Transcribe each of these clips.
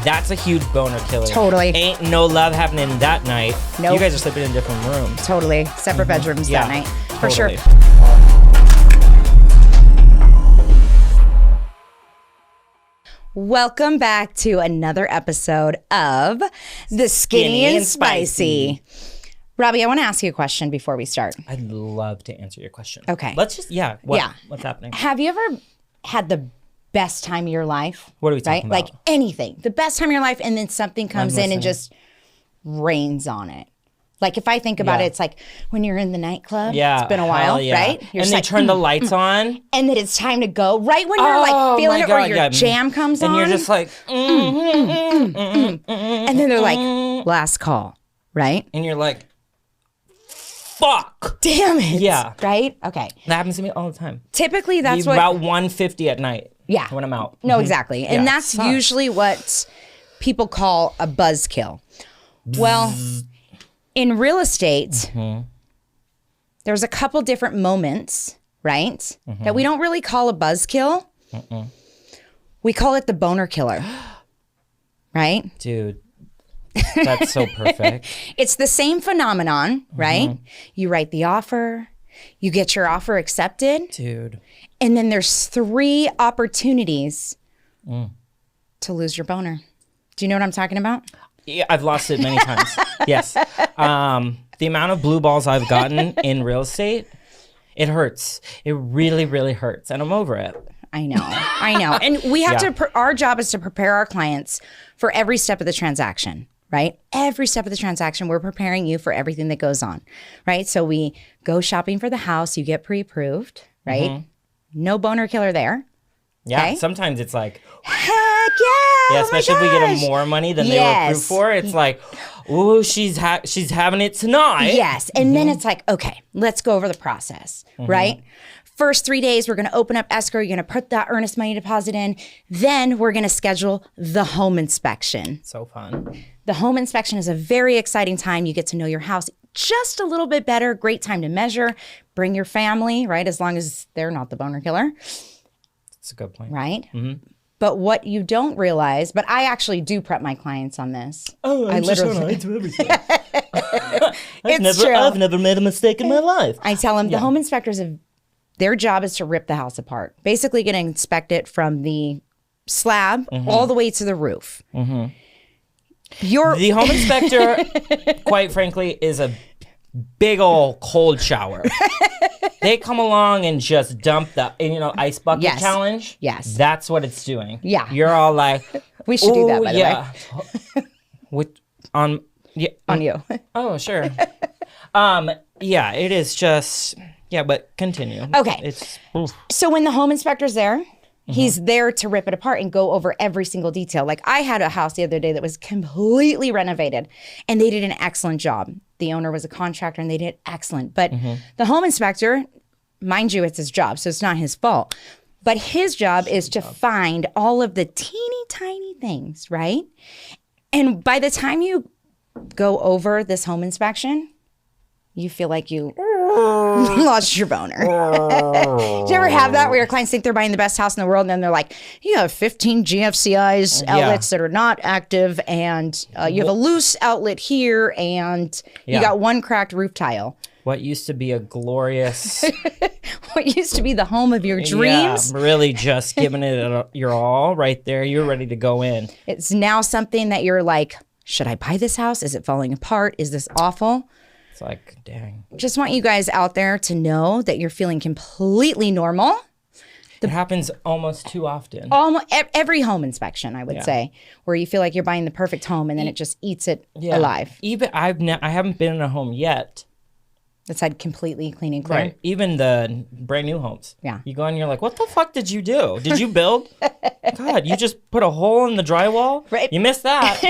That's a huge boner killer. Totally. Ain't no love happening that night. Nope. You guys are sleeping in different rooms. Totally. Separate bedrooms that night. For sure. Welcome back to another episode of The Skinny and Spicy. Robby, I want to ask you a question before we start. I'd love to answer your question. Okay. Let's just, what's happening? Have you ever had the best time of your life? What are we talking about? Like anything. The best time of your life, and then something comes in and just rains on it. Like if I think about it, it's like when you're in the nightclub. Yeah, it's been a while, right? You're and they turn the lights on. And then it's time to go. Right when you're like feeling it, or your jam comes on. And you're just like, and then they're like, last call, right? And you're like, fuck. Damn it. Yeah. Right? Okay. That happens to me all the time. Typically that's what. About 1:50 at night. Yeah. When I'm out. No, exactly. And that's usually what people call a buzzkill. Well, in real estate, there's a couple different moments, right? That we don't really call a buzzkill. We call it the boner killer. Right? Dude, that's so perfect. It's the same phenomenon, right? You write the offer, you get your offer accepted. Dude. And then there's 3 opportunities to lose your boner. Do you know what I'm talking about? Yeah, I've lost it many times. Yes. The amount of blue balls I've gotten in real estate, it hurts. It really, really hurts. And I'm over it. I know. And we have to, our job is to prepare our clients for every step of the transaction, right? Every step of the transaction, we're preparing you for everything that goes on, right? So we go shopping for the house, you get pre-approved, right? No boner killer there. Yeah, okay? Sometimes it's like, heck yeah! Yeah, especially if we get more money than they were approved for. It's like, ooh, she's having it tonight. Yes, and then it's like, okay, let's go over the process, right? First 3 days, we're going to open up escrow. You're going to put that earnest money deposit in. Then we're going to schedule the home inspection. So fun. The home inspection is a very exciting time. You get to know your house just a little bit better. Great time to measure. Bring your family, right? As long as they're not the boner killer. That's a good point. Right? But what you don't realize, but I actually do prep my clients on this. Oh, I literally do everything. True. I've never made a mistake in my life. I tell them the home inspectors, their job is to rip the house apart. Basically going to inspect it from the slab all the way to the roof. The home inspector, quite frankly, is a big old cold shower. They come along and just dump the, ice bucket challenge. Yes. That's what it's doing. Yeah. You're all like, we should do that, by the way. On you. Oh, sure. Yeah, it is just, but continue. Okay. So when the home inspector's there, he's there to rip it apart and go over every single detail. Like I had a house the other day that was completely renovated and they did an excellent job. The owner was a contractor and they did excellent. But the home inspector, mind you, it's his job, so it's not his fault. But his job is to find all of the teeny tiny things, right? And by the time you go over this home inspection, you feel like you lost your boner. Do you ever have that where your clients think they're buying the best house in the world and then they're like, you have 15 GFCIs outlets that are not active and you have a loose outlet here and you got one cracked roof tile. What used to be a glorious... What used to be the home of your dreams. Yeah, really just giving it your all right there. You're ready to go in. It's now something that you're like, should I buy this house? Is it falling apart? Is this awful? It's like, dang. Just want you guys out there to know that you're feeling completely normal. It happens almost too often. Almost every home inspection, I would say, where you feel like you're buying the perfect home and then it just eats it alive. Even I haven't been in a home yet that's had completely clean and clear. Right. Even the brand new homes. Yeah. You go and you're like, what the fuck did you do? Did you build? God, you just put a hole in the drywall? Right. You missed that.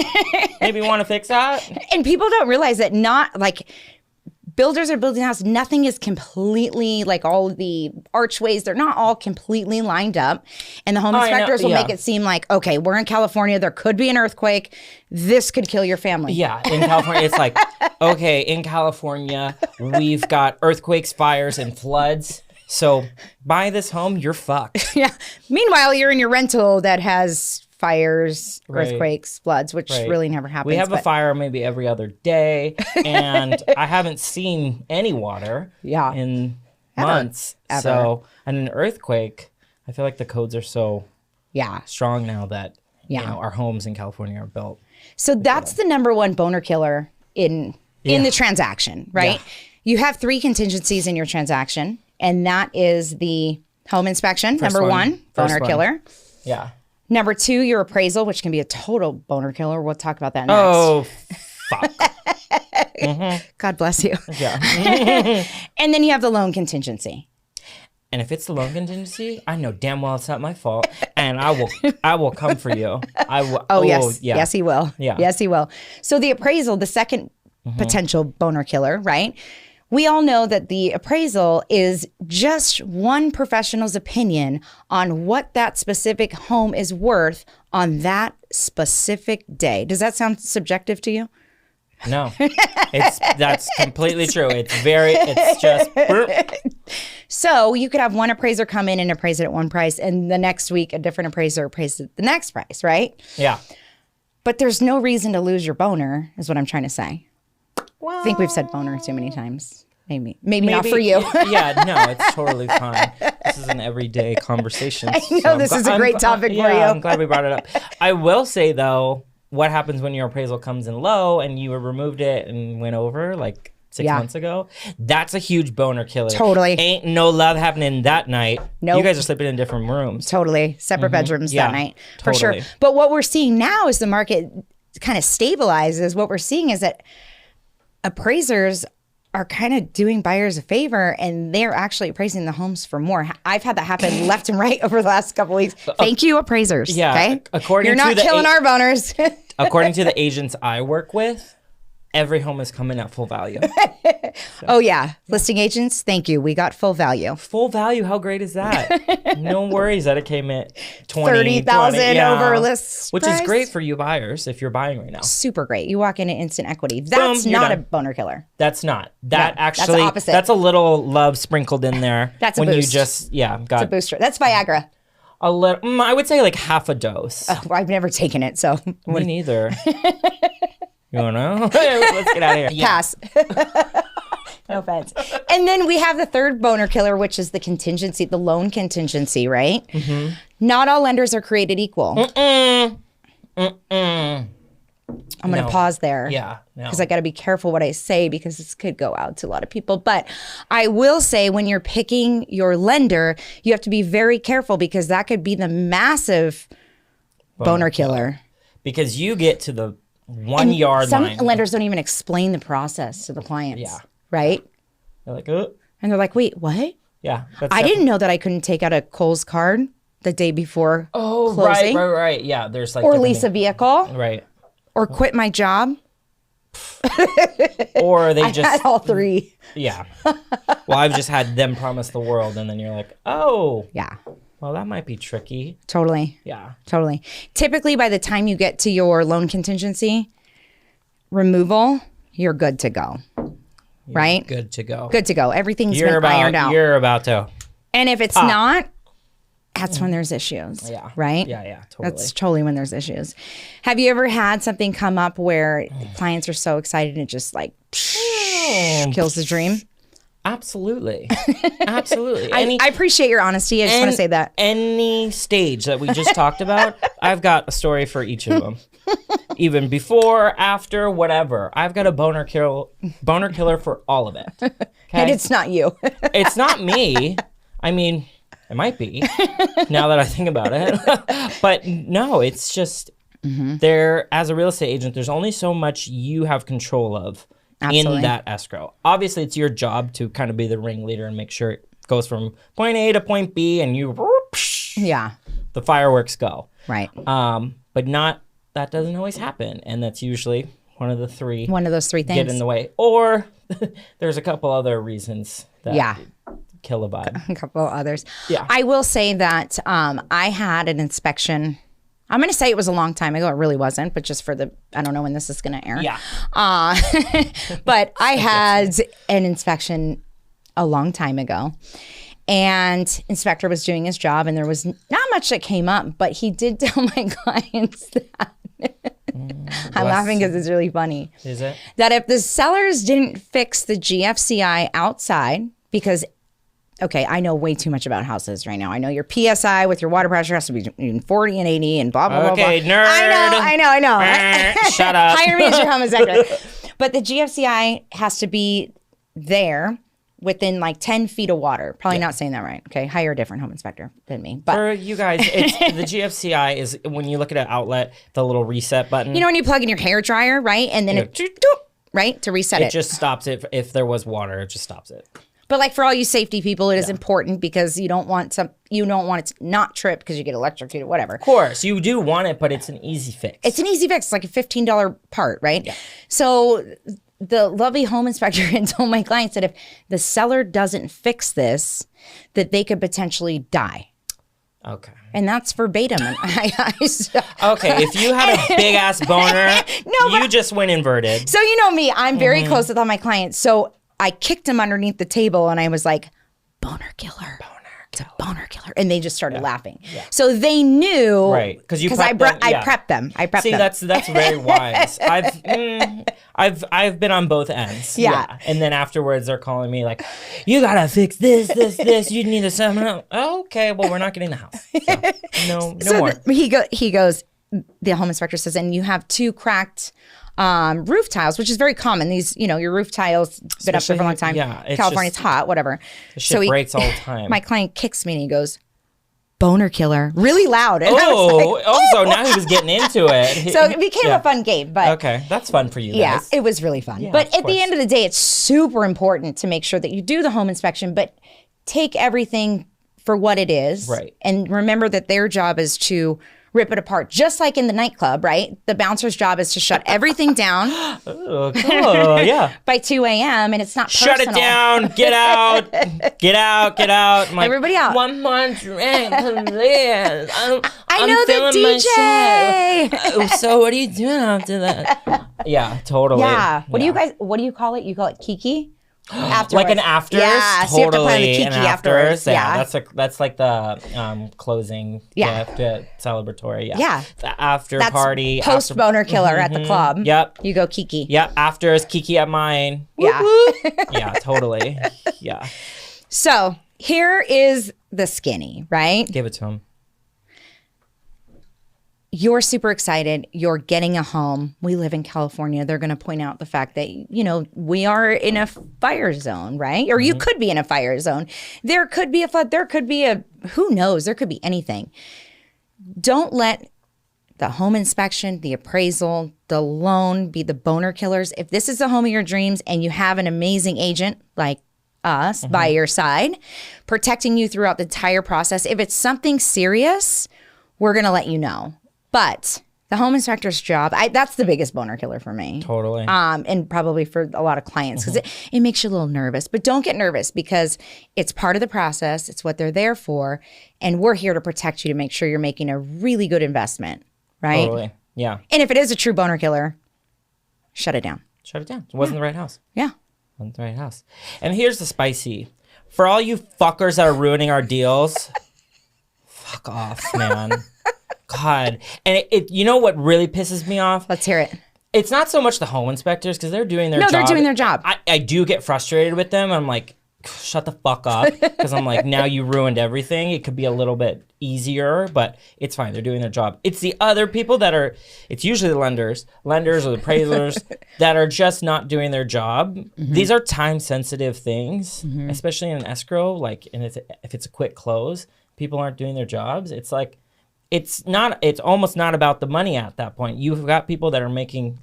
Maybe you want to fix that? And people don't realize that not like builders are building a house. Nothing is completely like all of the archways. They're not all completely lined up. And the home inspectors will make it seem like, okay, we're in California. There could be an earthquake. This could kill your family. Yeah. In California, it's like, okay, in California, we've got earthquakes, fires, and floods. So buy this home, you're fucked. Yeah. Meanwhile, you're in your rental that has fires, Right. earthquakes, floods, which Right. really never happens. We have a but- fire maybe every other day, and I haven't seen any water Yeah. in months. Ever. So, and an earthquake, I feel like the codes are so Yeah. strong now that Yeah. you know, our homes in California are built. So that's the number one boner killer in the transaction, right? Yeah. You have 3 contingencies in your transaction, and that is the home inspection, number one, boner killer. Yeah. Number 2, your appraisal, which can be a total boner killer. We'll talk about that next. Oh, fuck. God bless you. Yeah. And then you have the loan contingency. And if it's the loan contingency, I know damn well it's not my fault, and I will come for you. I will. Oh, yes. Yeah. Yes, he will. Yeah. Yes, he will. So the appraisal, the second potential boner killer, right? We all know that the appraisal is just one professional's opinion on what that specific home is worth on that specific day. Does that sound subjective to you? No, that's completely true. It's just. So you could have one appraiser come in and appraise it at one price, and the next week a different appraiser appraises it at the next price, right? Yeah. But there's no reason to lose your boner, is what I'm trying to say. Well, I think we've said boner too many times. Maybe not for you. Yeah, no, it's totally fine. This is an everyday conversation. I know this is a great topic for you. I'm glad we brought it up. I will say though, what happens when your appraisal comes in low and you removed it and went over like 6 months ago? That's a huge boner killer. Totally. Ain't no love happening that night. Nope. You guys are sleeping in different rooms. Totally. Separate bedrooms that night. For totally. sure. But what we're seeing now is the market kind of stabilizes. What we're seeing is that appraisers are kind of doing buyers a favor, and they're actually appraising the homes for more. I've had that happen left and right over the last couple of weeks. Thank you, appraisers. Yeah. Okay? According You're to not the killing our boners. According to the agents I work with, every home is coming at full value. Oh, yeah. Listing agents, thank you. We got full value. Full value, how great is that? No worries that it came at 20, 30,000 over list which price. is great for you buyers if you're buying right now. Super great. You walk into instant equity. That's Boom, not a done. boner killer. That's not. That No, actually, that's the opposite. that's a little love sprinkled in there. That's a when boost. you just, got It's a booster. That's Viagra. a little, I would say like half a dose. Oh, I've never taken it, so Me neither. You want to know? Let's get out of here. pass. No offense. And then we have the third boner killer, which is the contingency, the loan contingency, right? Mm-hmm. Not all lenders are created equal. I'm going to pause there. Yeah. No. Because I got to be careful what I say, because this could go out to a lot of people. But I will say, when you're picking your lender, you have to be very careful, because that could be the massive boner killer. Because you get to the 1 yard line. Some lenders don't even explain the process to the clients. Yeah. Right? They're like, oh. And they're like, wait, what? Yeah. I didn't know that I couldn't take out a Kohl's card the day before closing. Right. Yeah, there's like Or different lease a vehicle. Right. Or quit my job. Or they I just had all 3. yeah. Well, I've just had them promise the world, and then you're like, oh, Yeah, well, that might be tricky. totally. Yeah. Totally. Typically, by the time you get to your loan contingency removal, you're good to go. Right? Good to go. Good to go. Everything's been ironed out. You're about to. And if it's not, that's when there's issues. Yeah. Right? Yeah. Totally. That's totally when there's issues. Have you ever had something come up where clients are so excited and it just like kills the dream? Absolutely. Absolutely. I appreciate your honesty. I just want to say that. Any stage that we just talked about, I've got a story for each of them. Even before, after, whatever. I've got a boner killer for all of it. Okay? And it's not you. It's not me. I mean, it might be now that I think about it. But no, it's just there, as a real estate agent, there's only so much you have control of in that escrow. Obviously, it's your job to kind of be the ringleader and make sure it goes from point A to point B and the fireworks go. Right. But that doesn't always happen. And that's usually one of those 3 things get in the way. Or there's a couple other reasons that kill a vibe. A couple others. Yeah. I will say that I had an inspection. I'm going to say it was a long time ago. It really wasn't, but just for I don't know when this is going to air. Yeah. But I had an inspection a long time ago. And inspector was doing his job, and there was not much that came up, but he did tell my clients that. I'm laughing because it's really funny. Is it? That if the sellers didn't fix the GFCI outside, because, okay, I know way too much about houses right now. I know your PSI with your water pressure has to be between 40 and 80 and blah, blah, blah, blah. Okay, nerd. I know. Shut up. Hire me as your home inspector. But the GFCI has to be there within like 10 feet of water. Probably not saying that right. Okay, hire a different home inspector than me. But for you guys, it's, the GFCI is when you look at an outlet, the little reset button. You know when you plug in your hair dryer, right? And then right, to reset it. It just stops it. If there was water, it just stops it. But like for all you safety people, it is important because you don't want it to not trip because you get electrocuted, whatever. Of course, you do want it, but it's an easy fix. It's an easy fix. It's like a $15 part, right? Yeah. So the lovely home inspector had told my clients that if the seller doesn't fix this, that they could potentially die. Okay. And that's verbatim. And okay, if you had a big ass boner, you just went inverted. So you know me, I'm very close with all my clients. So I kicked him underneath the table and I was like, Bner Killer. It's a Bner Killer. And they just started laughing. Yeah. So they knew. Right. Because I prepped them. See, that's very wise. I've been on both ends. Yeah. And then afterwards they're calling me like, you gotta fix this. You need to sum it up. Oh, okay, well we're not getting the house. So, no more. He goes, the home inspector says, and you have 2 cracked roof tiles, which is very common. These, your roof tiles been up there for a long time. Yeah, California's hot, whatever. The shit breaks all the time. My client kicks me and he goes, Bner Killer, really loud. And so now he was getting into it. So it became a fun game. But okay, that's fun for you guys. Yeah, it was really fun. Yeah, but at the end of the day, it's super important to make sure that you do the home inspection, but take everything for what it is. Right. And remember that their job is to rip it apart, just like in the nightclub, right? The bouncer's job is to shut everything down. Oh, cool. Yeah. By 2 a.m. and it's not personal. Shut it down. Get out. Get out. I'm like, everybody out. 1 month rent, please. I know the DJ. So what are you doing after that? Yeah, totally. Yeah. What do you call it? You call it Kiki? Afterwards. Like an afters? Yeah, totally. So you have to plan the Kiki afterwards. Yeah, that's like the closing gift, celebratory. Yeah. The after party. Post Bner Killer at the club. Yep. You go Kiki. Yep. After is Kiki at mine. Yeah. Yeah, totally. Yeah. So here is the skinny, right? Give it to him. You're super excited. You're getting a home. We live in California. They're going to point out the fact that, we are in a fire zone, right? Or you could be in a fire zone. There could be a flood. There could be who knows? There could be anything. Don't let the home inspection, the appraisal, the loan be the Bner Killers. If this is the home of your dreams and you have an amazing agent like us by your side, protecting you throughout the entire process, if it's something serious, we're going to let you know. But the home inspector's job, that's the biggest Bner Killer for me. Totally. And probably for a lot of clients because it makes you a little nervous. But don't get nervous because it's part of the process. It's what they're there for. And we're here to protect you to make sure you're making a really good investment, right? Totally. Yeah. And if it is a true Bner Killer, shut it down. Shut it down. It wasn't the right house. Yeah. It wasn't the right house. And here's the spicy. For all you fuckers that are ruining our deals, fuck off, man. God. And you know what really pisses me off? Let's hear it. It's not so much the home inspectors because they're doing their job. No, they're doing their job. I do get frustrated with them. I'm like, shut the fuck up. Because I'm like, now you ruined everything. It could be a little bit easier, but it's fine. They're doing their job. It's the other people it's usually the lenders or the appraisers that are just not doing their job. These are time-sensitive things, especially in an escrow. And if it's a quick close, people aren't doing their jobs. It's like, it's almost not about the money at that point. You've got people that are making,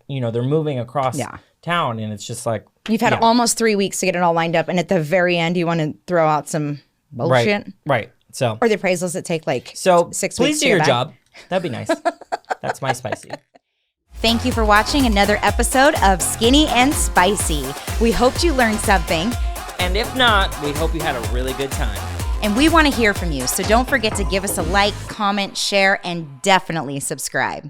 they're moving across town, and it's just like, you've had almost 3 weeks to get it all lined up, and at the very end, you want to throw out some bullshit. Right. So, or the appraisals that take 6 weeks. Please do your job. That'd be nice. That's my spicy. Thank you for watching another episode of Skinny and Spicy. We hoped you learned something. And if not, we hope you had a really good time. And we want to hear from you, so don't forget to give us a like, comment, share, and definitely subscribe.